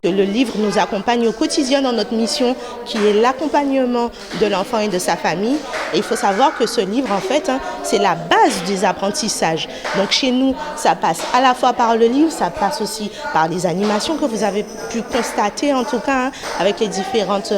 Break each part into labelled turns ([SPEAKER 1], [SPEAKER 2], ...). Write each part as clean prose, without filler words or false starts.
[SPEAKER 1] que le livre nous accompagne au quotidien dans notre mission qui est l'accompagnement de l'enfant et de sa famille. Et il faut savoir que ce livre, en fait, c'est la base des apprentissages. Donc chez nous, ça passe à la fois par le livre, ça passe aussi par les animations que vous avez pu constater, en tout cas, avec les différentes,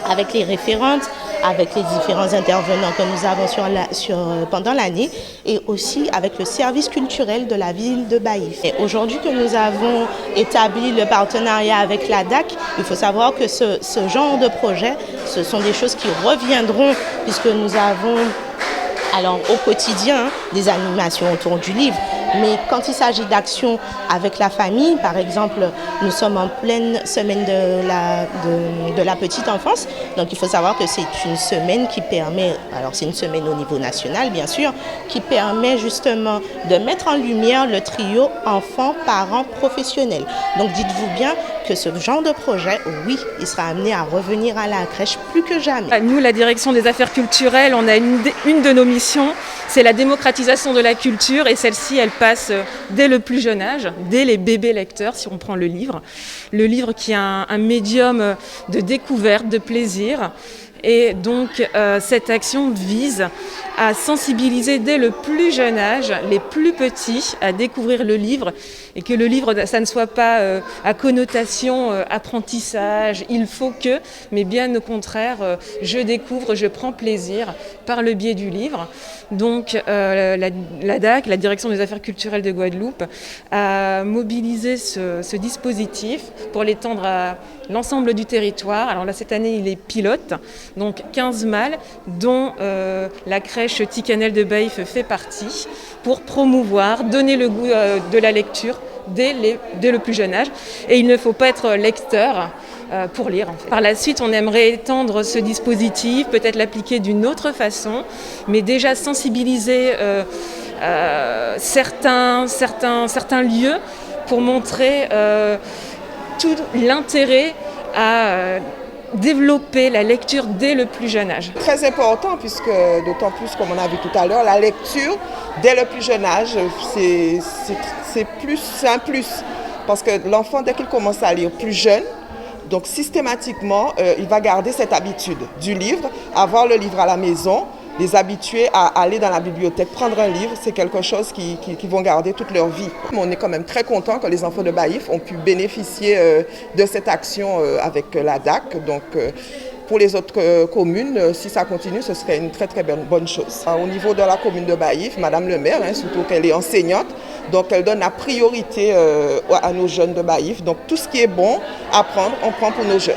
[SPEAKER 1] avec les référentes, avec les différents intervenants que nous avons pendant l'année et aussi avec le service culturel de la ville de Baïf. Et aujourd'hui que nous avons établi le partenariat avec la DAC, il faut savoir que ce genre de projet, ce sont des choses qui reviendront puisque nous avons alors au quotidien des animations autour du livre. Mais quand il s'agit d'actions avec la famille, par exemple, nous sommes en pleine semaine de la petite enfance. Donc il faut savoir que c'est une semaine qui permet, alors c'est une semaine au niveau national bien sûr, qui permet justement de mettre en lumière le trio enfants, parents, professionnels. Donc dites-vous bien que ce genre de projet, oui, il sera amené à revenir à la crèche plus que jamais.
[SPEAKER 2] Nous, la direction des affaires culturelles, on a une de nos missions, c'est la démocratisation de la culture et celle-ci, elle passe dès le plus jeune âge, dès les bébés lecteurs, si on prend le livre. Le livre qui est un médium de découverte, de plaisir. Et donc, cette action vise à sensibiliser dès le plus jeune âge, les plus petits, à découvrir le livre et que le livre, ça ne soit pas à connotation apprentissage, il faut que, mais bien au contraire, je découvre, je prends plaisir par le biais du livre. Donc, la DAC, la Direction des Affaires culturelles de Guadeloupe, a mobilisé ce dispositif pour l'étendre à l'ensemble du territoire. Alors là, cette année, il est pilote. Donc 15 mâles, dont la crèche Ticanel de Baïf fait partie, pour promouvoir, donner le goût de la lecture dès le plus jeune âge. Et il ne faut pas être lecteur pour lire. En fait. Par la suite, on aimerait étendre ce dispositif, peut-être l'appliquer d'une autre façon, mais déjà sensibiliser certains lieux pour montrer tout l'intérêt à développer la lecture dès le plus jeune âge.
[SPEAKER 3] Très important puisque, d'autant plus comme on a vu tout à l'heure, la lecture dès le plus jeune âge, c'est un plus. Parce que l'enfant, dès qu'il commence à lire plus jeune, donc systématiquement, il va garder cette habitude du livre, avoir le livre à la maison, les habituer à aller dans la bibliothèque, prendre un livre, c'est quelque chose qu'ils vont garder toute leur vie. On est quand même très content que les enfants de Baïf ont pu bénéficier de cette action avec la DAC. Donc, pour les autres communes, si ça continue, ce serait une très très bonne chose. Au niveau de la commune de Baïf, Madame le maire, surtout qu'elle est enseignante, donc elle donne la priorité à nos jeunes de Baïf. Donc tout ce qui est bon à prendre, on prend pour nos jeunes.